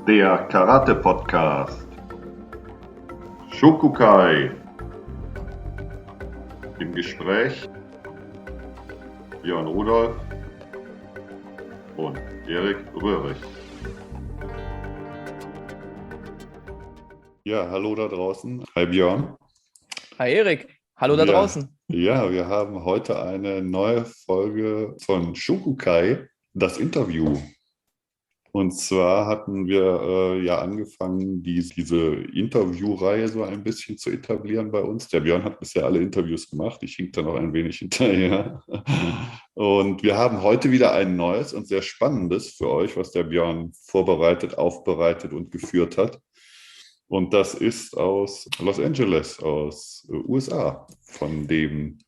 Der Karate-Podcast. Shunkukai. Im Gespräch Björn Rudolf und Erik Röhrig. Ja, hallo da draußen. Hi Björn. Hi Erik. Hallo da draußen. Ja, wir haben heute eine neue Folge von Shunkukai, das Interview. Und zwar hatten wir angefangen, diese Interviewreihe so ein bisschen zu etablieren bei uns. Der Björn hat bisher alle Interviews gemacht. Ich hink da noch ein wenig hinterher. Und wir haben heute wieder ein neues und sehr spannendes für euch, was der Björn vorbereitet, aufbereitet und geführt hat. Und das ist aus Los Angeles, aus USA, von dem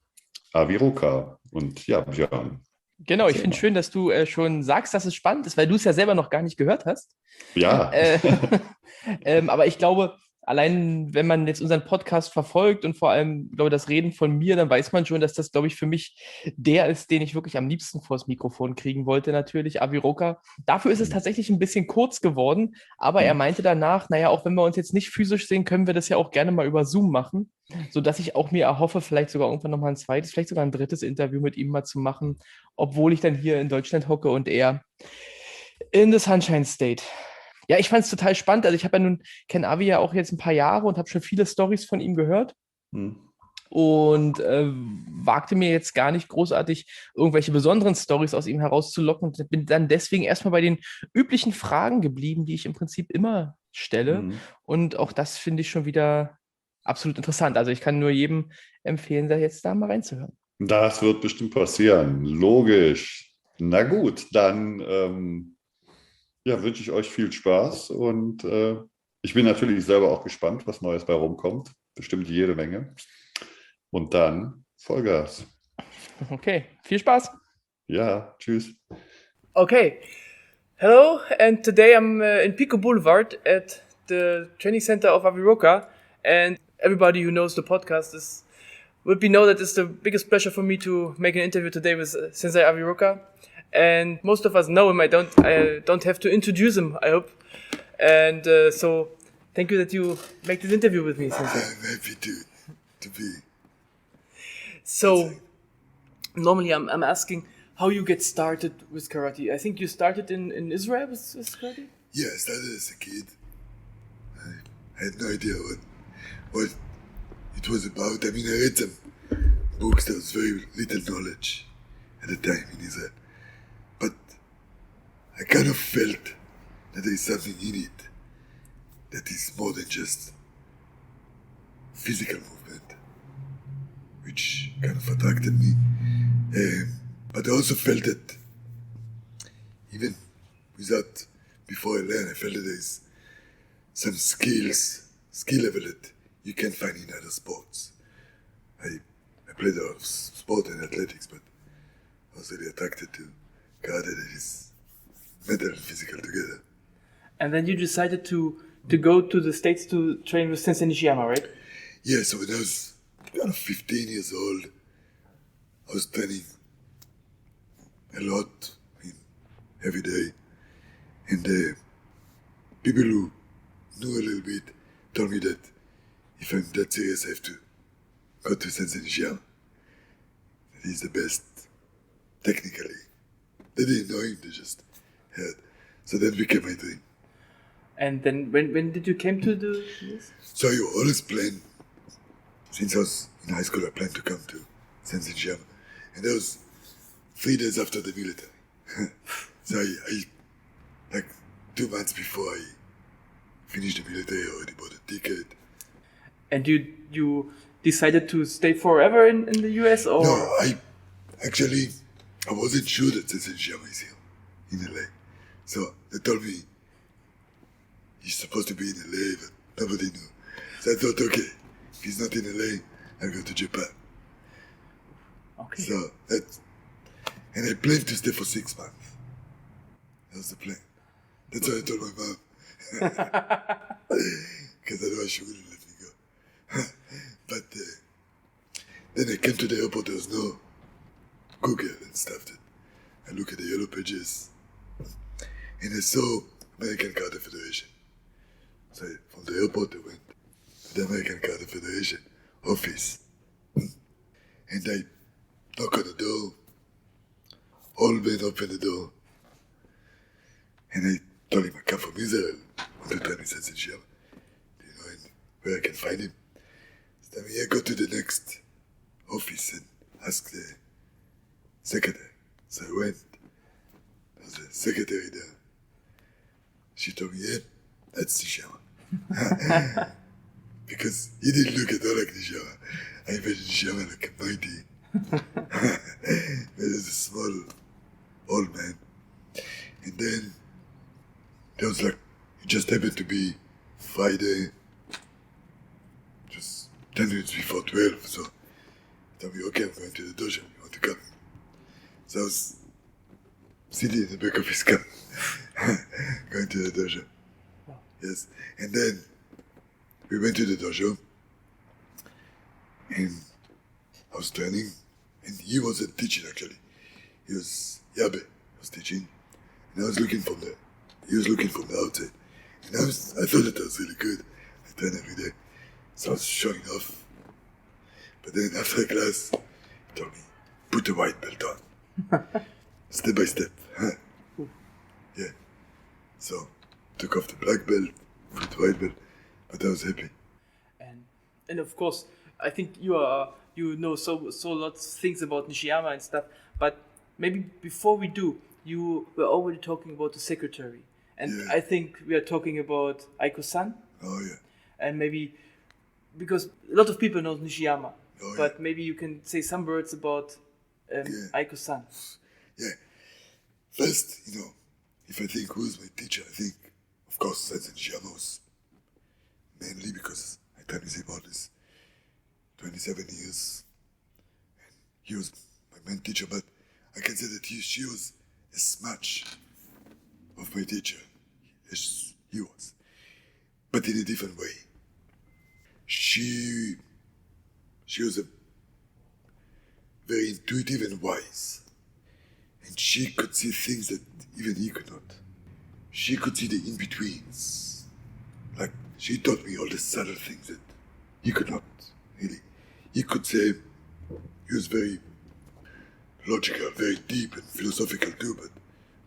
Avi Rokah. Und ja, Björn. Genau, ich finde es schön, dass du schon sagst, dass es spannend ist, weil du es ja selber noch gar nicht gehört hast. Ja. Aber ich glaube, allein wenn man jetzt unseren Podcast verfolgt und vor allem, glaube ich, das Reden von mir, dann weiß man schon, dass das, glaube ich, für mich der ist, den ich wirklich am liebsten vors Mikrofon kriegen wollte, natürlich, Avi Rokah. Dafür ist es tatsächlich ein bisschen kurz geworden, aber er meinte danach, naja, auch wenn wir uns jetzt nicht physisch sehen, können wir das ja auch gerne mal über Zoom machen, sodass ich auch mir erhoffe, vielleicht sogar irgendwann nochmal ein zweites, vielleicht sogar ein drittes Interview mit ihm mal zu machen, obwohl ich dann hier in Deutschland hocke und er in the Sunshine State. Ja, ich fand es total spannend. Also ich habe ja nun, kenne Avi ja auch jetzt ein paar Jahre und habe schon viele Storys von ihm gehört. Und wagte mir jetzt gar nicht großartig irgendwelche besonderen Storys aus ihm herauszulocken und bin dann deswegen erstmal bei den üblichen Fragen geblieben, die ich im Prinzip immer stelle. Und auch das finde ich schon wieder absolut interessant. Also ich kann nur jedem empfehlen, da jetzt da mal reinzuhören. Das wird bestimmt passieren. Logisch. Na gut, dann wünsche ich euch viel Spaß und ich bin natürlich selber auch gespannt, was Neues bei rumkommt. Bestimmt jede Menge. Und dann Vollgas. Okay, viel Spaß. Ja, tschüss. Okay. Hello, and today I'm in Pico Boulevard at the training center of Avi Rokah, and everybody who knows the podcast would know that it's the biggest pleasure for me to make an interview today with Sensei Avi Rokah. And most of us know him. I don't have to introduce him, I hope. And so, thank you that you make this interview with me, Sensei. I'm happy to be. So, normally I'm asking how you get started with karate. I think you started in Israel with karate? Yeah, I started as a kid. I had no idea what it was about. I mean, I read some books. There was very little knowledge at the time in Israel. But I kind of felt that there is something in it that is more than just physical movement, which kind of attracted me. But I also felt that even before I learned, I felt that there is some skill level that you can't find in other sports. I played a lot of sport and athletics, but I was really attracted to karate that is mental and physical together. And then you decided to go to the States to train with Sensei Nishiyama, right? Yeah, so when I was kind of 15 years old, I was training a lot, every day. And people who knew a little bit told me that if I'm that serious, I have to go to Sensei Nishiyama. That he's the best technically. They didn't know him, they just heard. So that became my dream. And then when did you came to do this? So I always planned, since I was in high school, I planned to come to Sensei Hidetaka. And that was 3 days after the military. So I like 2 months before I finished the military, I already bought a ticket. And you decided to stay forever in the US, or? No, I wasn't sure that Sensei Hidetaka is here in LA. So they told me he's supposed to be in LA, but nobody knew. So I thought, okay, if he's not in LA, I'll go to Japan. Okay. So and I planned to stay for 6 months. That was the plan. That's what I told my mom. Because otherwise she wouldn't let me go. But then I came to the airport, there was no Google and stuff. I looked at the yellow pages and I saw American Karate Federation. So from the airport I went to the American Karate Federation office. And I knock on the door. All men open the door. And I told him I come from Israel. I want to train with Sensei Hidetaka. Do you know where I can find him? So then I go to the next office and ask the secretary. So I went. There was a secretary there. She told me, yeah, that's Nishiyama. Because he didn't look at all like Nishiyama. I imagined Nishiyama like a mighty. There's a small old man. And then there was like, it just happened to be Friday, just 10 minutes before 12. So he told me, okay, I'm going to the dojo. You want to come? So I was sitting in the back of his car, going to the dojo. Wow. Yes. And then we went to the dojo, and I was training, and he wasn't teaching actually. He was Yabe was teaching, and I was looking from the. He was looking from the outside, and I thought that I was really good. I train every day, so I was showing off. But then after class, he told me, "Put the white belt on, step by step." Yeah. So took off the black belt, put the white belt, but I was happy. And of course, I think you know so lots of things about Nishiyama and stuff. But maybe before we do, you were already talking about the secretary, and Yeah. I think we are talking about Aiko San. Oh yeah. And maybe because a lot of people know Nishiyama, Oh, but yeah. maybe you can say some words about Aiko San. Yeah. First, if I think who's my teacher, I think, of course, Sensei Hidetaka was mainly because I trained with him all this 27 years. And he was my main teacher, but I can say that she was as much of my teacher as he was, but in a different way. She was a very intuitive and wise. And she could see things that even he could not. She could see the in-betweens. Like, she taught me all the subtle things that he could not, really. He could say, he was very logical, very deep and philosophical too, but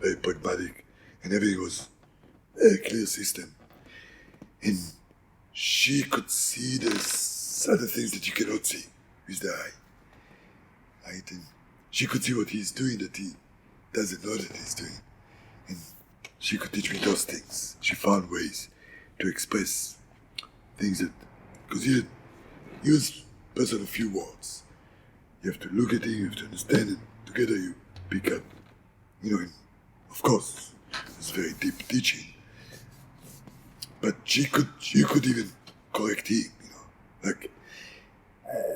very pragmatic. And everything was a clear system. And she could see the subtle things that you cannot see with the eye. Right? And she could see what he's doing that he doesn't know that he's doing. And she could teach me those things. She found ways to express things that, because he was a person of few words. You have to look at it, you have to understand it. Together you pick up, and of course, it's very deep teaching. But she could even correct him, like,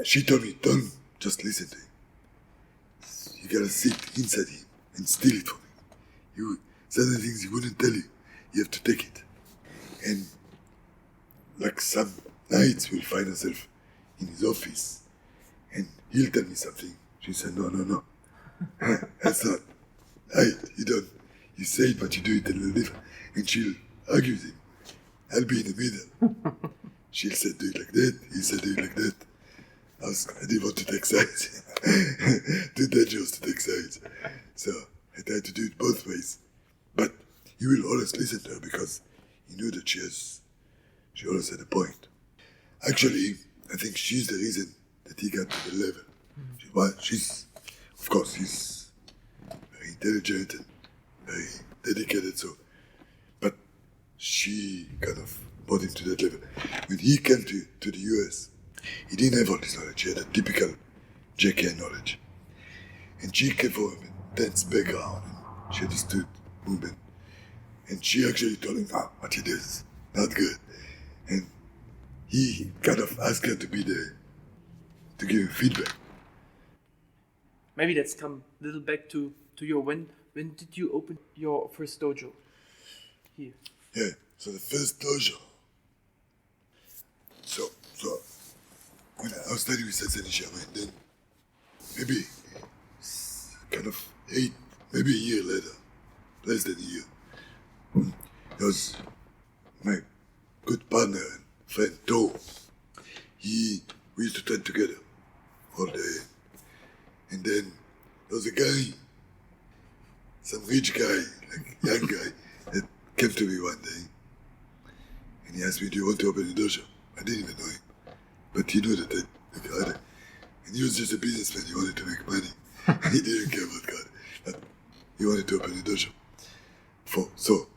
she told me, don't just listen to him. You gotta sit inside him and steal it from him. Certain things he wouldn't tell you, you have to take it. And like some nights we'll find ourselves in his office and he'll tell me something. She said, no. That's not right. You say it, but you do it a little different. And she'll argue with him. I'll be in the middle. She'll say, do it like that. He said, do it like that. I didn't want to take sides. Too dangerous to take sides. So I tried to do it both ways. But he will always listen to her because he knew that she always had a point. Actually, I think she's the reason that he got to the level. She's very intelligent and very dedicated, but she kind of brought him to that level. When he came to the US, he didn't have all this knowledge. He had a typical JK knowledge. And she came from a dance background, and she understood movement. And she actually told him, what he does is not good. And he kind of asked her to be there, to give him feedback. Maybe let's come a little back to your, when did you open your first dojo here? Yeah, so the first dojo. So when I was studying with Sensei Nishiyama, and then maybe kind of maybe a year later, less than a year, there was my good partner and friend Traum. We used to train together all day. And then there was a guy, some rich guy, like young guy, that came to me one day. And he asked me, do you want to open a dojo? I didn't even know him. But he knew that I got it. And he was just a businessman, he wanted to make money. And he didn't care about God. But he wanted to open a dojo. So,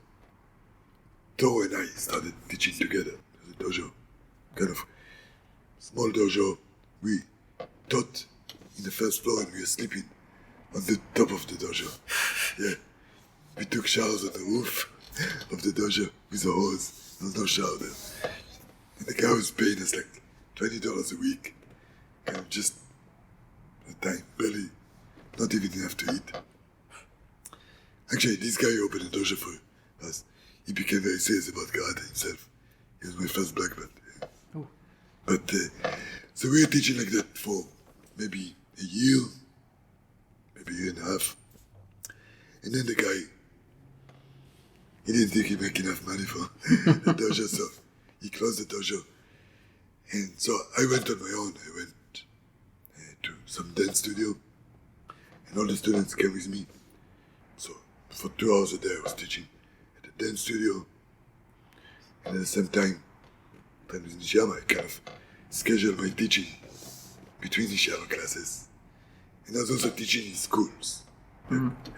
Traum and I started teaching together. The dojo, kind of small dojo. We taught in the first floor and we were sleeping on the top of the dojo. Yeah. We took showers on the roof of the dojo with a hose. There was no shower there. And the guy was paying us like $20 a week. Kind of just a time, barely, not even enough to eat. Actually, this guy who opened a dojo for us, he became very serious about karate himself. He was my first black belt. Yeah. Oh. But, so we were teaching like that for maybe a year, maybe a year and a half. And then the guy, he didn't think he'd make enough money for the dojo, so he closed the dojo. And so I went on my own. I went to some dance studio, and all the students came with me. So for 2 hours a day I was teaching at the dance studio. And at the same time with Nishiyama, I kind of scheduled my teaching between Nishiyama classes. And I was also teaching in schools,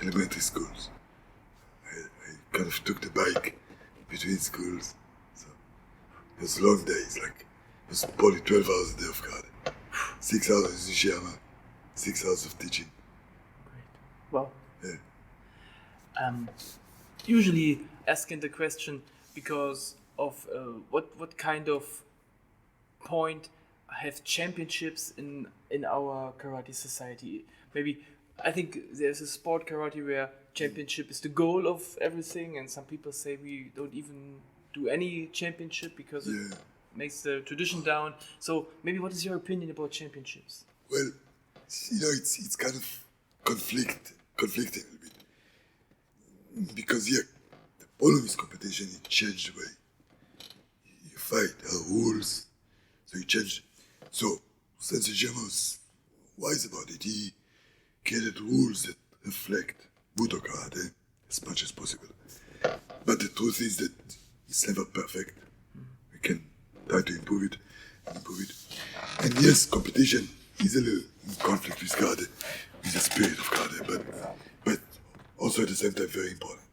elementary schools. I kind of took the bike between schools. So it was long days, like it was probably 12 hours a day of karate. 6 hours of Nishiyama, 6 hours of teaching. Great. Well, yeah. Usually asking the question because of what kind of point have championships in our karate society. Maybe I think there's a sport karate where championship is the goal of everything, and some people say we don't even do any championship because it makes the tradition down. So maybe what is your opinion about championships? Well, it's kind of conflicting a little bit. Because the problem is competition, it changed the way you fight, rules, so you changed. So Sensei Hidetaka was wise about it. He created rules that reflect Budo karate as much as possible. But the truth is that it's never perfect. We can try to improve it. And yes, competition is a little in conflict with karate, with the spirit of karate, but also at the same time very important.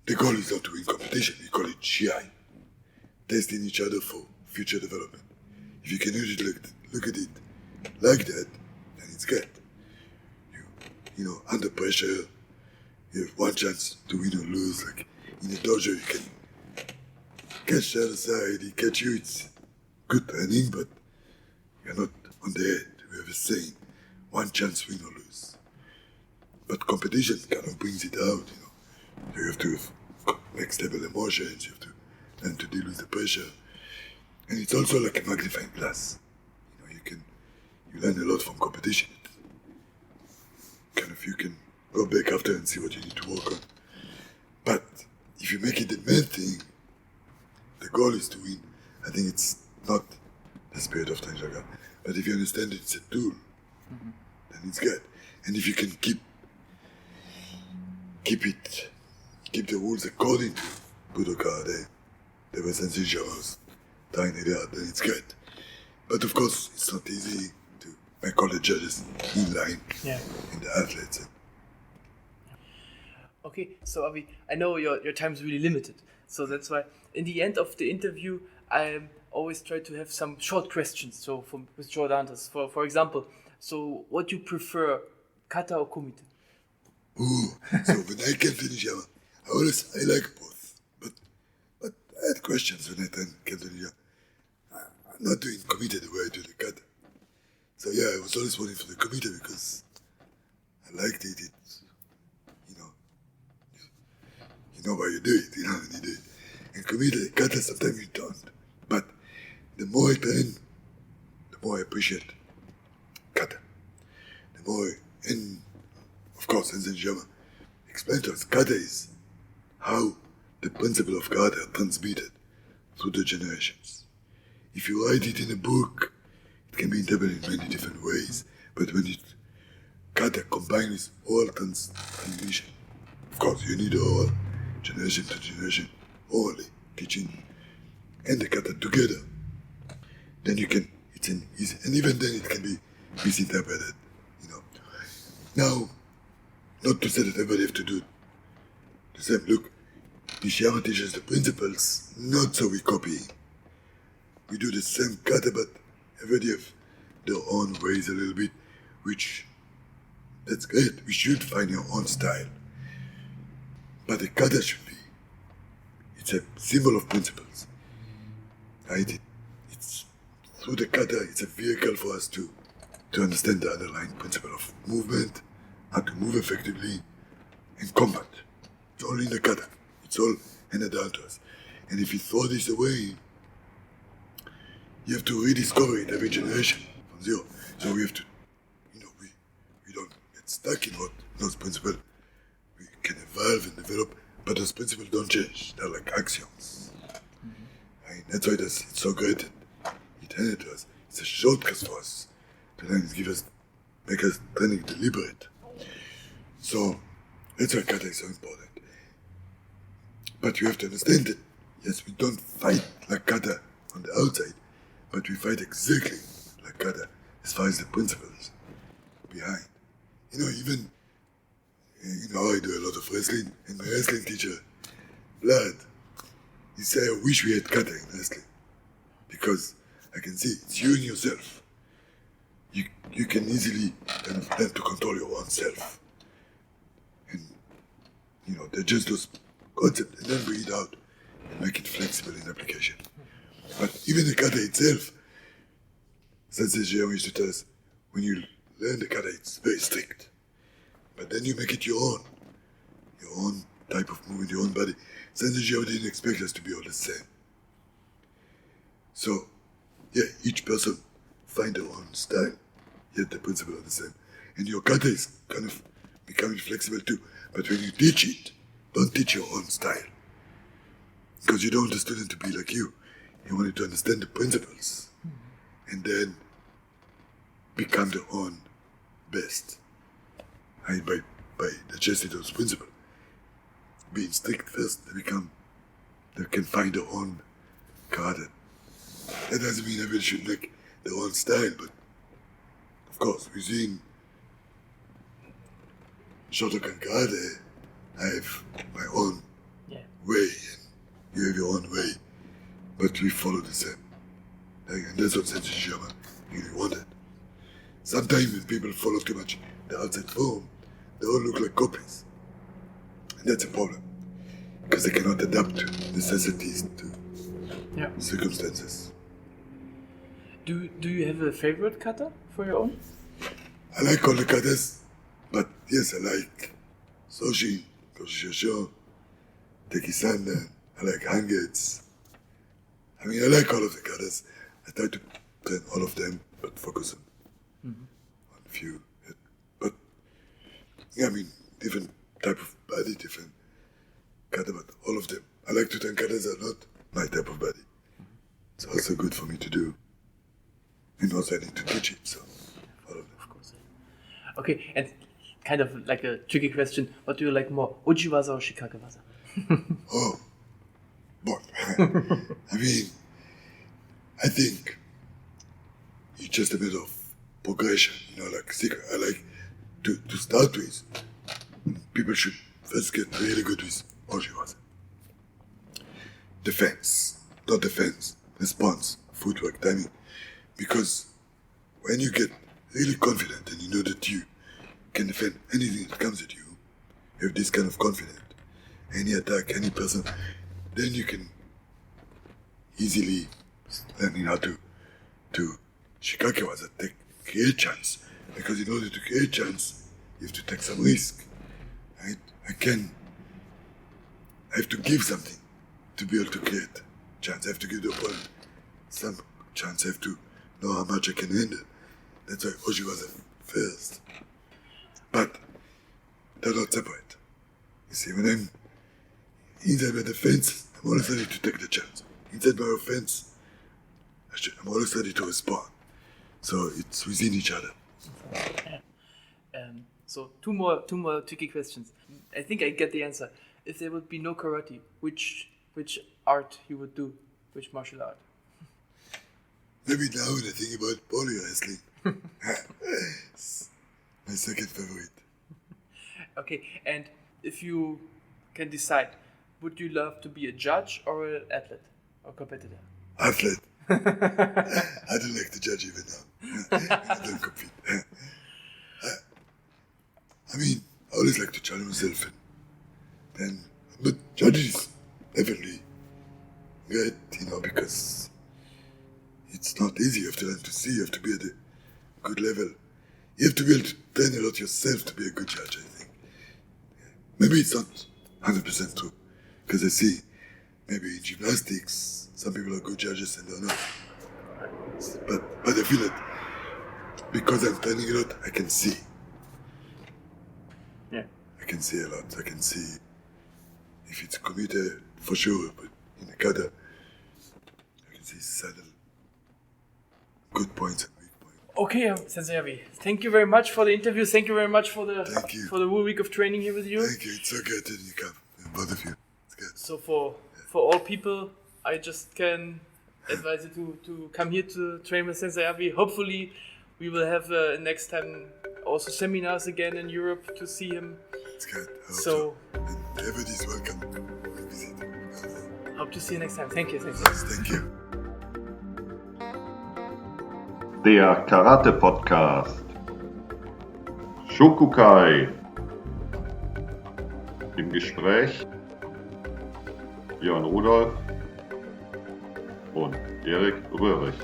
The goal is not to win competition, we call it GI. Testing each other for future development. If you can look at it like that, then it's good. You know, under pressure, you have one chance to win or lose. Like in a dojo, you can catch the other side, he catch you, it's good training, but you're not on the head. We have a saying, one chance win or lose. But competition kind of brings it out, you know. You have to make stable emotions, you have to learn to deal with the pressure. And it's also like a magnifying glass. You know, you learn a lot from competition. Kind of you can go back after and see what you need to work on. But if you make it the main thing, the goal is to win. I think it's not the spirit of Tanjaga. But if you understand it's a tool, then it's good. And if you can keep the rules according to Budo karate, the way Sensei Hidetaka was trying it out, then it's good. But of course, it's not easy to make all the judges in line and the athletes. Okay, so Avi, I know your time is really limited, so that's why in the end of the interview, I always try to have some short questions. So with short answers. For example, so what do you prefer, kata or kumite? Ooh, so when I came to Nishiyama, I like both. But I had questions when I came to Nishiyama. I'm not doing kumite the way I do the kata. So yeah, I was always wanting for the kumite because I liked it. You know why you do it, you know when you do it. And kumite, kata, sometimes you don't. But the more I train, the more I appreciate kata. And of course, Sensei Hidetaka explained to us, kata is how the principle of God are transmitted through the generations. If you write it in a book, it can be interpreted in many different ways, but when it kata combined with oral transmission, of course you need oral, generation to generation, orally, teaching, and the kata together, then you can, it's an easy, and even then it can be misinterpreted, you know. Now, not to say that everybody have to do the same. Look, Nishiyama teaches the principles, not so we copy. We do the same kata, but everybody have their own ways a little bit, which, that's great. We should find your own style. But the kata should be, it's a symbol of principles. Right? It's through the kata, it's a vehicle for us to understand the underlying principle of movement, how to move effectively, and combat. It's all in the kata. It's all handed down to us. And if you throw this away, you have to rediscover it every generation from zero. So we have to, you know, we don't get stuck in what those principles. We can evolve and develop, but those principles don't change. They're like axioms. Mm-hmm. Right? That's why it's so great that it handed to us. It's a shortcut for us. The language give us, make us training deliberate. So that's why kata is so important. But you have to understand that, yes, we don't fight like kata on the outside, but we fight exactly like kata as far as the principles behind. You know, even, you know, I do a lot of wrestling, and my wrestling teacher, Vlad, he said, I wish we had kata in wrestling, because I can see it's you and yourself. You can easily kind of learn to control your own self. And, you know, they're just those concepts, and then breathe out and make it flexible in application. But even the kata itself, Sensei Hidetaka used to tell us, when you learn the kata, it's very strict. But then you make it your own type of movement, your own body. Sensei Hidetaka didn't expect us to be all the same. So, yeah, each person find their own style, yet the principle are the same. And your kata is kind of becoming flexible too. But when you teach it, don't teach your own style. Because you don't want the student to be like you. You want it to understand the principles. And then become their own best. And by adjusting those principles, being strict first, they can find their own karate. That doesn't mean everybody should make their own style, but of course, within Shotokan karate, I have my own way, and you have your own way, but we follow the same. And that's what Sensei Hidetaka really wanted. Sometimes when people follow too much the outside form, they all look like copies. And that's a problem, because they cannot adapt to necessities, to circumstances. Do you have a favorite kata for your own? I like all the katas, but yes, I like Soshi, Koshishosho, Teki-san, I like Hangets. I mean, I like all of the katas. I try to train all of them, but focus on a few. But, yeah, I mean, different type of body, different kata, but all of them. I like to train katas are not my type of body. It's also good for me to do. And also I need to teach it, so all of them. Of course. Okay, and kind of like a tricky question, what do you like more, Ujiwaza or Shikakewaza? Oh, boy. I mean, I think it's just a bit of progression, you know, like secret. I like to start with, people should first get really good with Ujiwaza. Defense, not defense, response, footwork, timing. Because when you get really confident and you know that you can defend anything that comes at you, you have this kind of confidence, any attack, any person, then you can easily learn how to Shikakewaza, create chance. Because in order to create chance, you have to take some risk. Right? I have to give something to be able to create chance. I have to give the opponent some chance. I have to know how much I can handle. That's why Ujiwaza first. But they're not separate. You see, when I'm inside my defense, I'm always ready to take the chance. Inside my offense, I'm always ready to respond. So it's within each other. So two more tricky questions. I think I get the answer. If there would be no karate, which art you would do? Which martial art? Maybe now when I think about pole wrestling. It's my second favorite. Okay, and if you can decide, would you love to be a judge or an athlete or competitor? Athlete. I don't like to judge even now. I don't compete. I mean, I always like to challenge myself. But judges, definitely great, because it's not easy. You have to learn to see. You have to be at a good level. You have to be able to train a lot yourself to be a good judge, I think. Maybe it's not 100% true, because I see maybe in gymnastics, some people are good judges and they're not. But I feel that because I'm training a lot, I can see. Yeah. I can see a lot. I can see if it's a commuter, for sure, but in a kata, I can see subtle good points and weak points. Okay, Sensei Avi, thank you very much for the interview. Thank you very much for the whole week of training here with you. Thank you. It's so good that you come, both of you. It's good. So for all people, I just can advise you to come here to train with Sensei Avi. Hopefully, we will have next time also seminars again in Europe to see him. It's good. So and everybody's welcome to visit. Hope to see you next time. Thank you. Yes, thank you. Der Karate-Podcast. Shunkukai. Im Gespräch Björn und Erik Röhrig.